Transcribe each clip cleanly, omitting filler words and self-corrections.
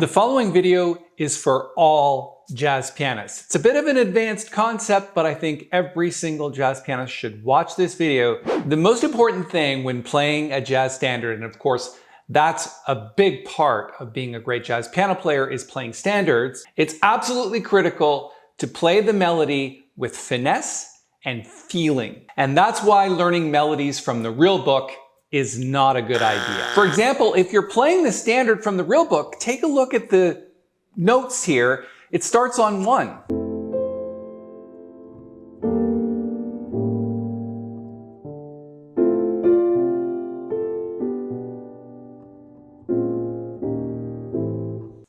The following video is for all jazz pianists. It's a bit of an advanced concept, but I think every single jazz pianist should watch this video. The most important thing when playing a jazz standard, and of course, that's a big part of being a great jazz piano player, is playing standards. It's absolutely critical to play the melody with finesse and feeling. And that's why learning melodies from the real book is not a good idea. For example, if you're playing the standard from the real book, take a look at the notes here. It starts on 1.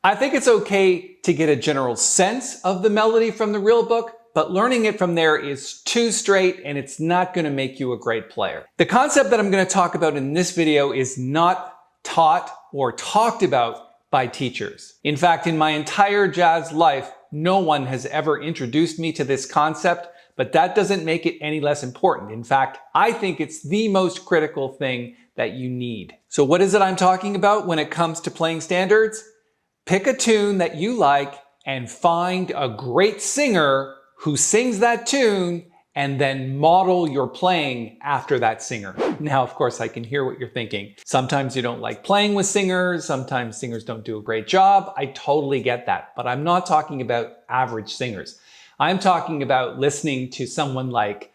I think it's okay to get a general sense of the melody from the real book, but learning it from there is too straight and it's not going to make you a great player. The concept that I'm going to talk about in this video is not taught or talked about by teachers. In fact, in my entire jazz life, no one has ever introduced me to this concept, but that doesn't make it any less important. In fact, I think it's the most critical thing that you need. So what is it I'm talking about when it comes to playing standards? Pick a tune that you like and find a great singer who sings that tune, and then model your playing after that singer. Now, of course, I can hear what you're thinking. Sometimes you don't like playing with singers, sometimes singers don't do a great job. I totally get that, but I'm not talking about average singers. I'm talking about listening to someone like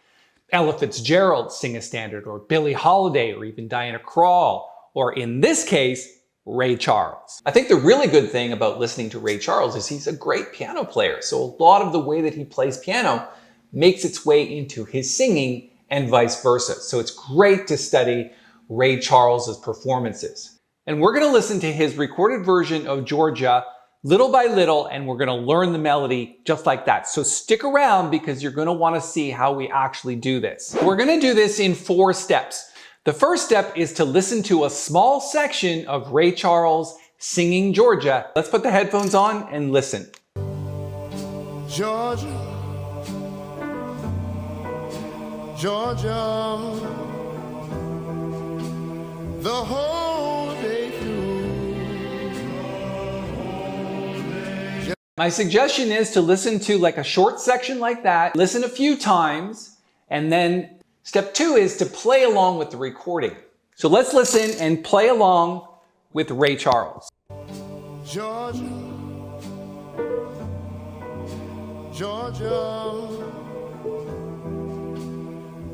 Ella Fitzgerald sing a standard, or Billie Holiday, or even Diana Krall, or in this case, Ray Charles. I think the really good thing about listening to Ray Charles is he's a great piano player. So a lot of the way that he plays piano makes its way into his singing and vice versa. So it's great to study Ray Charles's performances. And we're going to listen to his recorded version of Georgia little by little, and we're going to learn the melody just like that. So stick around because you're going to want to see how we actually do this. We're going to do this in 4 steps. The first step is to listen to a small section of Ray Charles singing Georgia. Let's put the headphones on and listen. Georgia, Georgia, the whole day through. My suggestion is to listen to like a short section like that, listen a few times, and then step 2 is to play along with the recording. So let's listen and play along with Ray Charles. Georgia, Georgia,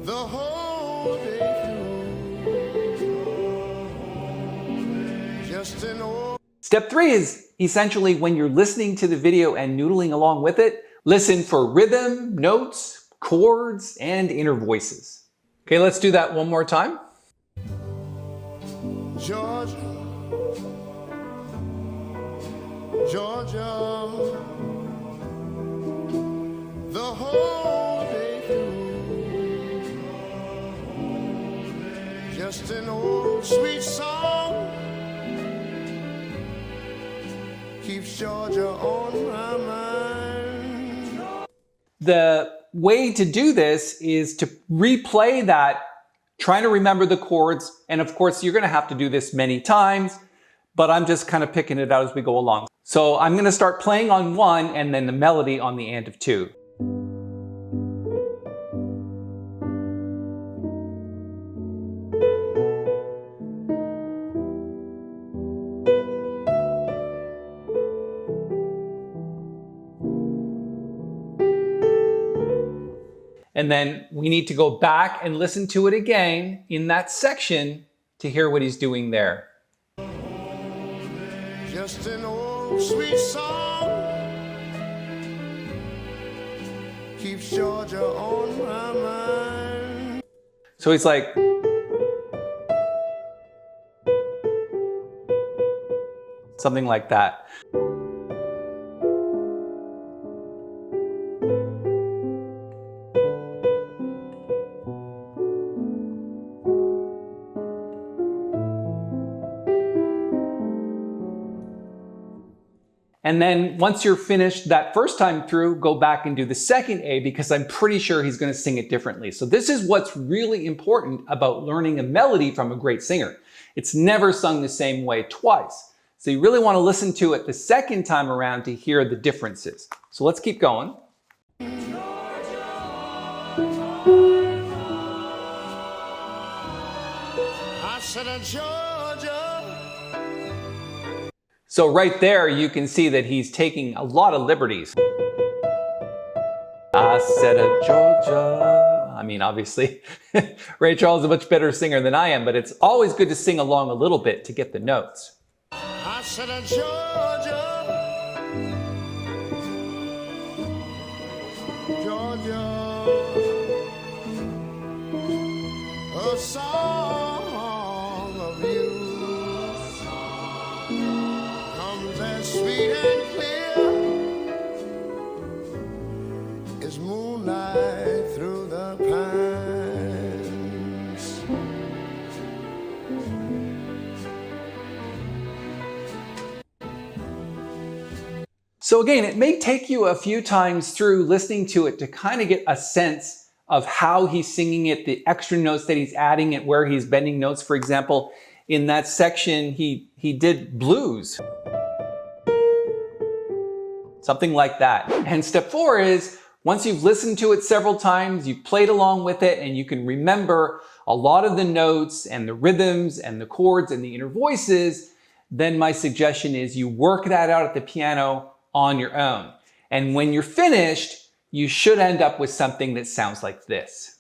the whole day through. Just an old... Step 3 is essentially when you're listening to the video and noodling along with it, listen for rhythm, notes, chords, and inner voices. Okay, let's do that one more time. Georgia, Georgia, the whole day through. Just an old sweet song keeps Georgia on my mind. The way to do this is to replay that, trying to remember the chords. And of course, you're going to have to do this many times, but I'm just kind of picking it out as we go along. So I'm going to start playing on 1 and then the melody on the end of 2. And then we need to go back and listen to it again in that section to hear what he's doing there. Just an old sweet song keeps Georgia on my mind. So he's like, something like that. And then once you're finished that first time through, go back and do the second A, because I'm pretty sure he's going to sing it differently. So this is what's really important about learning a melody from a great singer. It's never sung the same way twice. So you really want to listen to it the second time around to hear the differences. So let's keep going. I said, Georgia. So right there, you can see that he's taking a lot of liberties. I said Georgia. I mean, obviously, Ray Charles is a much better singer than I am, but it's always good to sing along a little bit to get the notes. I said, Georgia. Georgia. A song of you comes as sweet and clear as moonlight through the pines. So again, it may take you a few times through listening to it to kind of get a sense of how he's singing it, the extra notes that he's adding it, where he's bending notes. For example, in that section, he did blues. Something like that. And step 4 is, once you've listened to it several times, you've played along with it, and you can remember a lot of the notes and the rhythms and the chords and the inner voices, then my suggestion is you work that out at the piano on your own. And when you're finished, you should end up with something that sounds like this.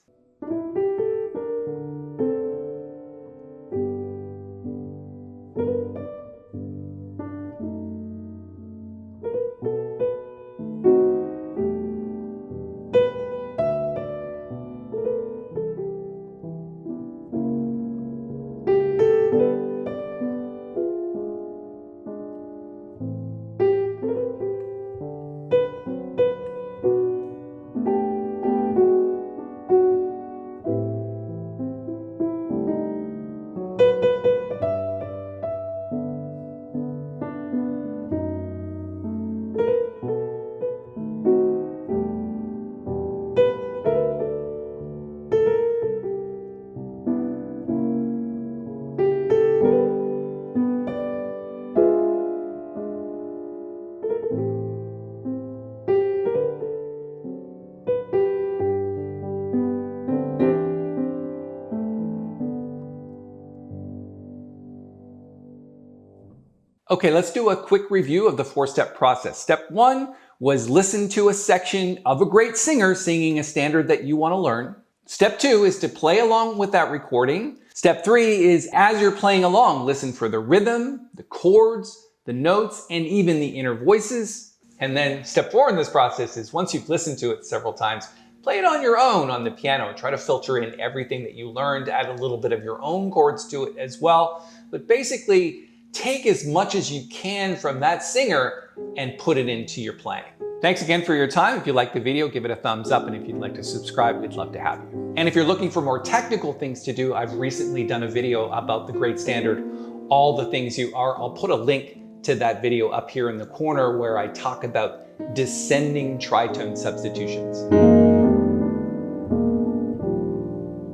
Okay, let's do a quick review of the 4-step process. Step 1 was listen to a section of a great singer singing a standard that you want to learn. Step 2 is to play along with that recording. Step 3 is, as you're playing along, listen for the rhythm, the chords, the notes, and even the inner voices. And then step 4 in this process is, once you've listened to it several times, play it on your own on the piano. Try to filter in everything that you learned, add a little bit of your own chords to it as well. But basically, take as much as you can from that singer and put it into your playing. Thanks again for your time. If you liked the video, give it a thumbs up. And if you'd like to subscribe, we'd love to have you. And if you're looking for more technical things to do, I've recently done a video about the great standard, All the Things You Are. I'll put a link to that video up here in the corner where I talk about descending tritone substitutions.